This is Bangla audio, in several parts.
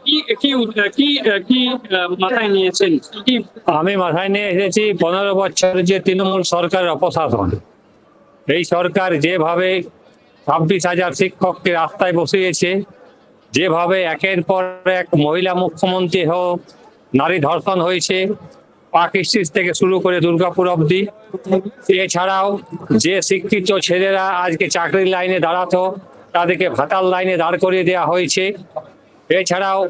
কি কি কি কি মাথায় নিয়েছেন কি? আমি মাথায় নিয়ে এসেছি 15 বছর যে তৃণমূল সরকারের অপশাসন। এই সরকার যেভাবে 26,000 শিক্ষককে রাস্তায় বসিয়েছে, যেভাবে একের পর এক মহিলা মুখ্যমন্ত্রী হোক, নারী ধর্ষণ হয়েছে, পাক স্ট্রিট থেকে শুরু করে দুর্গাপুর অব্দি। এছাড়াও যে শিক্ষিত ছেলেরা আজকে চাকরির লাইনে দাঁড়াতো, তাদেরকে ভাতার লাইনে দাঁড় করিয়ে দেওয়া হয়েছে। এছাড়াও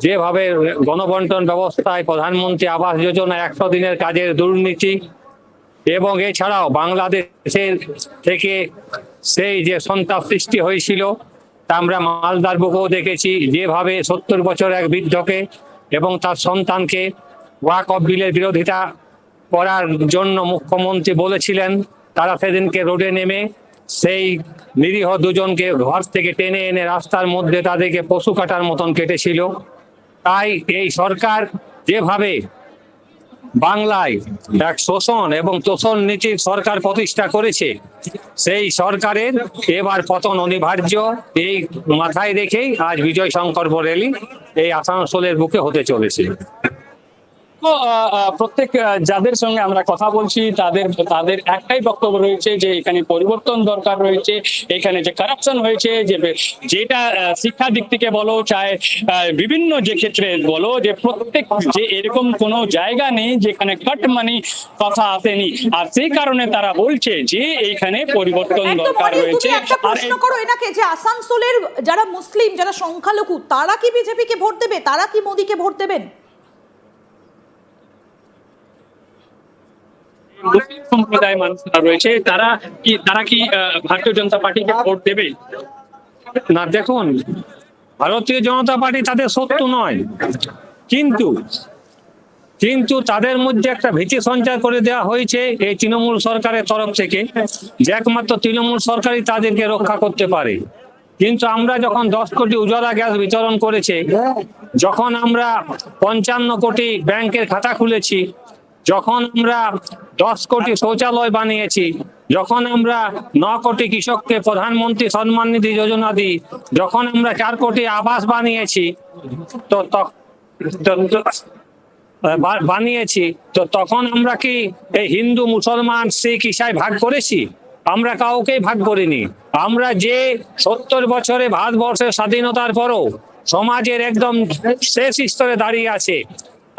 যেভাবে গণবন্টন ব্যবস্থায় প্রধানমন্ত্রী আবাস যোজনা 100 দিনের কাজের দুর্নীতি, এবং এছাড়াও বাংলাদেশের থেকে সেই যে সন্ত্রাস সৃষ্টি হয়েছিল, তা আমরা মালদার বুকেও দেখেছি। যেভাবে 70 বছর এক বৃদ্ধকে এবং তার সন্তানকে ওয়াকফ বিলের বিরোধিতা করার জন্য মুখ্যমন্ত্রী বলেছিলেন, তারা সেদিনকে রোডে নেমে সেই নিরীহ দুজনকে ঘর থেকে টেনে এনে রাস্তার মধ্যে তাদেরকে পশু কাটার মতন কেটেছিল। তাই এই সরকার যেভাবে বাংলায় এক শোষণ এবং তোষণ নীতির সরকার প্রতিষ্ঠা করেছে, সেই সরকারের এবার পতন অনিবার্য। এই মাথায় রেখেই আজ বিজয় সংকল্প র্যালি এই আসানসোলের বুকে হতে চলেছে। তো প্রত্যেক যাদের সঙ্গে আমরা কথা বলছি তাদের তাদের একটাই বক্তব্য রয়েছে যে এখানে পরিবর্তন দরকার রয়েছে। এখানে যে কারাপশন হয়েছে, যে যেটা শিক্ষা দিক থেকে বলো, চাই বিভিন্ন যে ক্ষেত্রে বলো, যে প্রত্যেক যে এরকম কোনো জায়গা নেই যেখানে কাট মানি কথা আসেনি। আর সেই কারণে তারা বলছে যে এইখানে পরিবর্তন দরকার রয়েছে। একটা প্রশ্ন করো এনাকে যে আসানসোলের যারা মুসলিম, যারা সংখ্যালঘু, তারা কি বিজেপিকে ভোট দেবে? তারা কি মোদীকে ভোট দেবেন? মুসলিম সম্প্রদায়ের মানুষরা রয়েছে, তারা কি ভারতীয় জনতা পার্টিকে ভোট দেবে? না, দেখুন, ভারতীয় জনতা পার্টি তাদের শত্রু নয়, কিন্তু তাদের মধ্যে একটা ভীতি সঞ্চার করে দেওয়া হয়েছে এই তৃণমূল সরকারের তরফ থেকে, যে একমাত্র তৃণমূল সরকারই তাদেরকে রক্ষা করতে পারে। কিন্তু আমরা যখন 10 কোটি উজালা গ্যাস বিতরণ করেছে, যখন আমরা 55 কোটি ব্যাংকের খাতা খুলেছি, যখন আমরা 10 কোটি শৌচালয় বানিয়েছি, যখন আমরা 9 কোটি কৃষককে প্রধানমন্ত্রী সম্মান নিধি যোজনা দিই, যখন আমরা 4 কোটি আবাস বানিয়েছি, তো তখন আমরা কি এই হিন্দু, মুসলমান, শিখ, ঈসাই ভাগ করেছি? আমরা কাউকেই ভাগ করিনি। আমরা যে 70 বছরে ভারতবর্ষের স্বাধীনতার পরও সমাজের একদম শেষ স্তরে দাঁড়িয়ে আছে,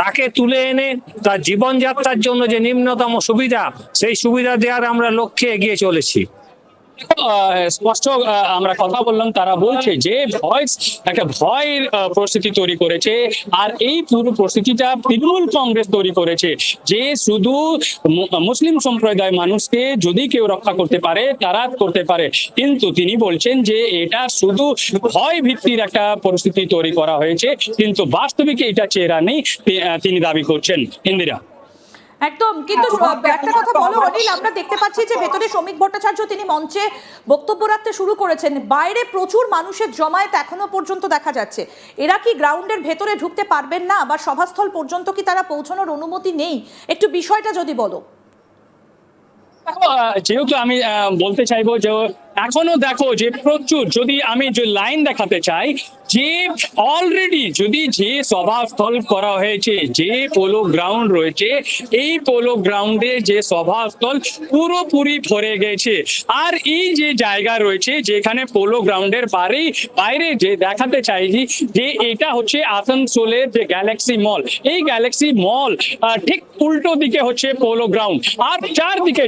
তাকে তুলে এনে তার জীবনযাত্রার জন্য যে নিম্নতম সুবিধা, সেই সুবিধা দেওয়ার আমরা লক্ষ্যে এগিয়ে চলেছি। স্পষ্ট আমরা কথা বললাম, তারা বলছে যে একটা ভয়ের পরিস্থিতি তৈরি করেছে। আর এই পুরো পরিস্থিতিটা তৃণমূল কংগ্রেস তৈরি করেছে, যে শুধু মুসলিম সম্প্রদায়ের মানুষকে যদি কেউ রক্ষা করতে পারে তারা করতে পারে। কিন্তু তিনি বলছেন যে এটা শুধু ভয় ভিত্তির একটা পরিস্থিতি তৈরি করা হয়েছে, কিন্তু বাস্তবিক এটা চেহারা নেই, তিনি দাবি করছেন। ইন্দিরা, একদম। কিন্তু একটা কথা বলো অনিল, আমরা দেখতে পাচ্ছি যে ভেতরে শ্রমিক ভট্টাচার্য তিনি মঞ্চে বক্তব্য রাখতে শুরু করেছেন, বাইরে প্রচুর মানুষের জমায়েত এখনো পর্যন্ত দেখা যাচ্ছে। এরা কি গ্রাউন্ডের ভেতরে ঢুকতে পারবেন না, বা সভাস্থল পর্যন্ত কি তারা পৌঁছানোর অনুমতি নেই? একটু বিষয়টা যদি বলো। যেহেতু আমি বলতে চাইবো যে এখনো দেখো যে প্রচুর, যদি আমি যে লাইন দেখাতে চাই, যে অলরেডি যদি যে সভাস্থল করা হয়েছে, যে পোলো গ্রাউন্ড রয়েছে, এই পোলো গ্রাউন্ডে যে সভাস্থল পুরোপুরি ভরে গেছে। আর এই যে জায়গা রয়েছে যেখানে পোলো গ্রাউন্ডের বাইরে যে দেখাতে চাইছি, যে এটা হচ্ছে আসানসোলের যে গ্যালাক্সি মল, এই গ্যালাক্সি মল ঠিক উল্টো দিকে হচ্ছে পোলো গ্রাউন্ড। আর চারদিকে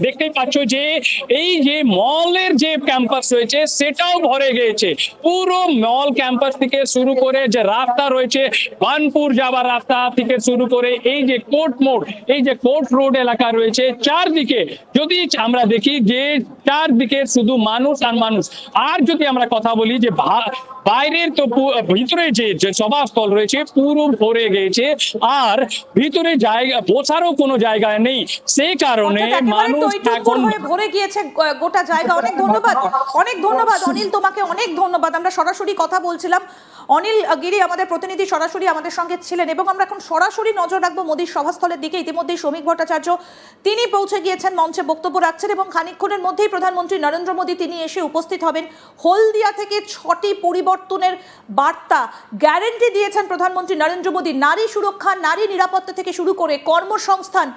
দেখতেই পাচ্ছ যে এই যে মলের যে ক্যাম্পাস রয়েছে সেটাও ভরে গিয়েছে। পুরো মল ক্যাম্পাস থেকে শুরু করে যে রাস্তা রয়েছে, বানপুর যাবার রাস্তা থেকে শুরু করে এই যে কোর্ট মোড়, এই যে কোর্ট রোড এলাকা রয়েছে, চারদিকে যদি আমরা দেখি যে চারদিকে শুধু মানুষ আর মানুষ। আর যদি আমরা কথা বলি যে বাইরের, তো ভিতরে যে সভাস্থল রয়েছে পুরো ভরে গেছে, আর ভিতরে জায়গা বসারও কোনো জায়গা নেই। সেই কারণে মানুষ এখন ভরে গিয়েছে গোটা জায়গা। অনেক ধন্যবাদ, অনেক ধন্যবাদ অনিল, তোমাকে অনেক ধন্যবাদ। আমরা সরাসরি কথা বলছিলাম অনিল গিরি আমাদের প্রতিনিধি সরাসরি আমাদের সঙ্গে ছিলেন এবং আমরা এখন সরাসরি নজর রাখবো মোদীর সভাস্থলের দিকে। ইতিমধ্যেই শ্রমিক ভট্টাচার্য তিনি পৌঁছে গিয়েছেন, মঞ্চে বক্তব্য রাখছেন এবং খানিকক্ষণের মধ্যেই প্রধানমন্ত্রী নরেন্দ্র মোদী তিনি এসে উপস্থিত হবেন। হলদিয়া থেকে 6টি পরিবর্তনের বার্তা গ্যারেন্টি দিয়েছেন প্রধানমন্ত্রী নরেন্দ্র মোদী। নারী সুরক্ষা, নারী নিরাপত্তা থেকে শুরু করে কর্মসংস্থান,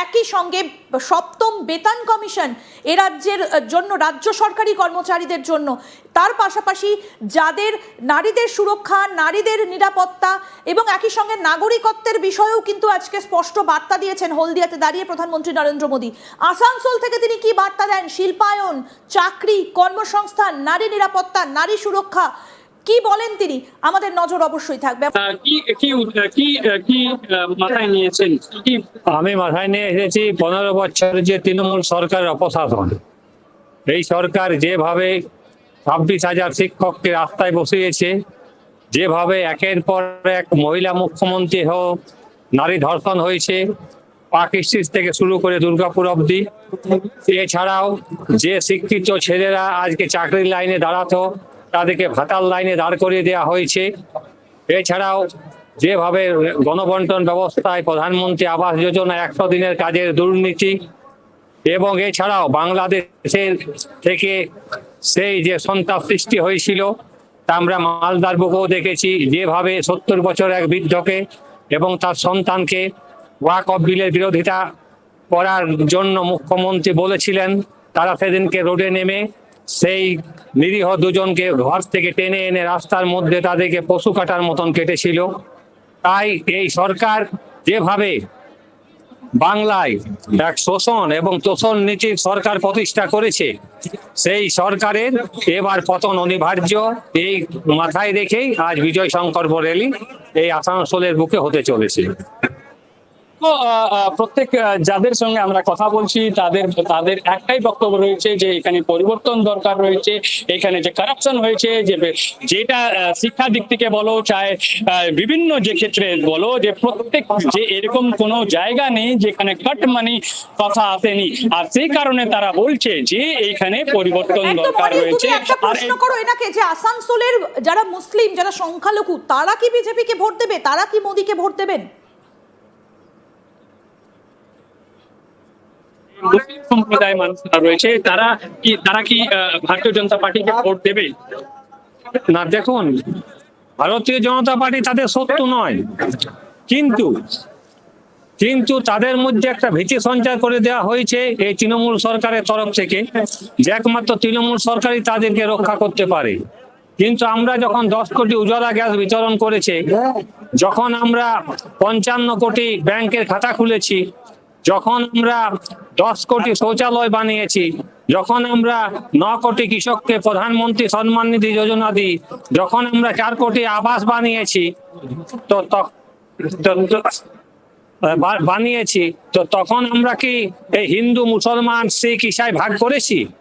একই সঙ্গে 7ম বেতন কমিশন এ রাজ্যের জন্য, রাজ্য সরকারি কর্মচারীদের জন্য, তার পাশাপাশি যাদের নারীদের সুরক্ষা, নারীদের নিরাপত্তা এবং একই সঙ্গে নাগরিকত্বের বিষয়েও কিন্তু আজকে স্পষ্ট বার্তা দিয়েছেন হলদিয়াতে দাঁড়িয়ে প্রধানমন্ত্রী নরেন্দ্র মোদী। আসানসোল থেকে তিনি কি বার্তা দেন? শিল্পায়ন, চাকরি, কর্মসংস্থান, নারী নিরাপত্তা, নারী সুরক্ষা কি বলেন তিনি, আমাদের নজর অবশ্যই থাকবে। কি কি কি কি মাথায় নিয়েছেন? কি আমি মাথায় নিয়ে এসেছি 15 বছরের যে তৃণমূল সরকারের অপশাসন। এই সরকার যেভাবে 26,000 শিক্ষককে রাস্তায় বসিয়েছে, যেভাবে একের পর এক মহিলা মুখ্যমন্ত্রী হোক, নারী ধর্ষণ হয়েছে, পাক স্ট্রিট থেকে শুরু করে দুর্গাপুর অবধি, এছাড়াও যে শিক্ষিত ছেলেরা আজকে চাকরির লাইনে দাঁড়াতো তাদেরকে ভাতার লাইনে দাঁড় করিয়ে দেওয়া হয়েছে। এছাড়াও যেভাবে গণবন্টন ব্যবস্থায় প্রধানমন্ত্রী আবাস যোজনা 100 দিনের কাজের দুর্নীতি, এবং এছাড়াও বাংলাদেশের থেকে সেই যে সন্তাপ সৃষ্টি হয়েছিল তা আমরা মালদার বুকেও দেখেছি, যেভাবে 70 বছর এক বৃদ্ধকে এবং তার সন্তানকে ওয়াকফ বিলের বিরোধিতা করার জন্য মুখ্যমন্ত্রী বলেছিলেন, তারা সেদিনকে রোডে নেমে সেই নিরীহ দুজনকে ঘর থেকে টেনে এনে রাস্তার মধ্যে তাদেরকে পশু কাটার মতন কেটেছিল। তাই এই সরকার যেভাবে বাংলায় এক শোষণ এবং তোষণ নীতির সরকার প্রতিষ্ঠা করেছে, সেই সরকারের এবার পতন অনিবার্য। এই মাথায় রেখেই আজ বিজয় সংকল্প র্যালি এই আসানসোলের বুকে হতে চলেছে। তো, প্রত্যেক যাদের সঙ্গে আমরা কথা বলছি তাদের তাদের একটাই বক্তব্য রয়েছে যে এখানে পরিবর্তন দরকার রয়েছে। এখানে যে কারাপশন হয়েছে, যেটা শিক্ষা দিক থেকে বলো, চাই বিভিন্ন যে ক্ষেত্রে বলো, যে প্রত্যেক যে এরকম কোনো জায়গা নেই যেখানে কাট মানি কথা আসেনি। আর সেই কারণে তারা বলছে যে এইখানে পরিবর্তন দরকার রয়েছে। একটা প্রশ্ন করো এনাকে যে আসানসোলের যারা মুসলিম, যারা সংখ্যালঘু, তারা কি বিজেপিকে ভোট দেবে? তারা কি মোদীকে ভোট দেবেন? মুসলিম সম্প্রদায়ের মানুষরা রয়েছে, তারা কি ভারতীয় জনতা পার্টিকে ভোট দেবে? না, দেখুন, ভারতীয় জনতা পার্টি তাদের শত্রু নয়, কিন্তু তাদের মধ্যে একটা ভীতি সঞ্চার করে দেওয়া হয়েছে এই তৃণমূল সরকারের তরফ থেকে, যে একমাত্র তৃণমূল সরকারই তাদেরকে রক্ষা করতে পারে। কিন্তু আমরা যখন 10 কোটি উজালা গ্যাস বিতরণ করেছে, যখন আমরা 55 কোটি ব্যাংকের খাতা খুলেছি, যখন আমরা 10 কোটি শৌচালয় বানিয়েছি, যখন আমরা 9 কোটি কৃষককে প্রধানমন্ত্রী সম্মান নিধি যোজনা দিই, যখন আমরা 4 কোটি আবাস বানিয়েছি, তো তখন আমরা কি এই হিন্দু, মুসলমান, শিখ, ইসাই ভাগ করেছি?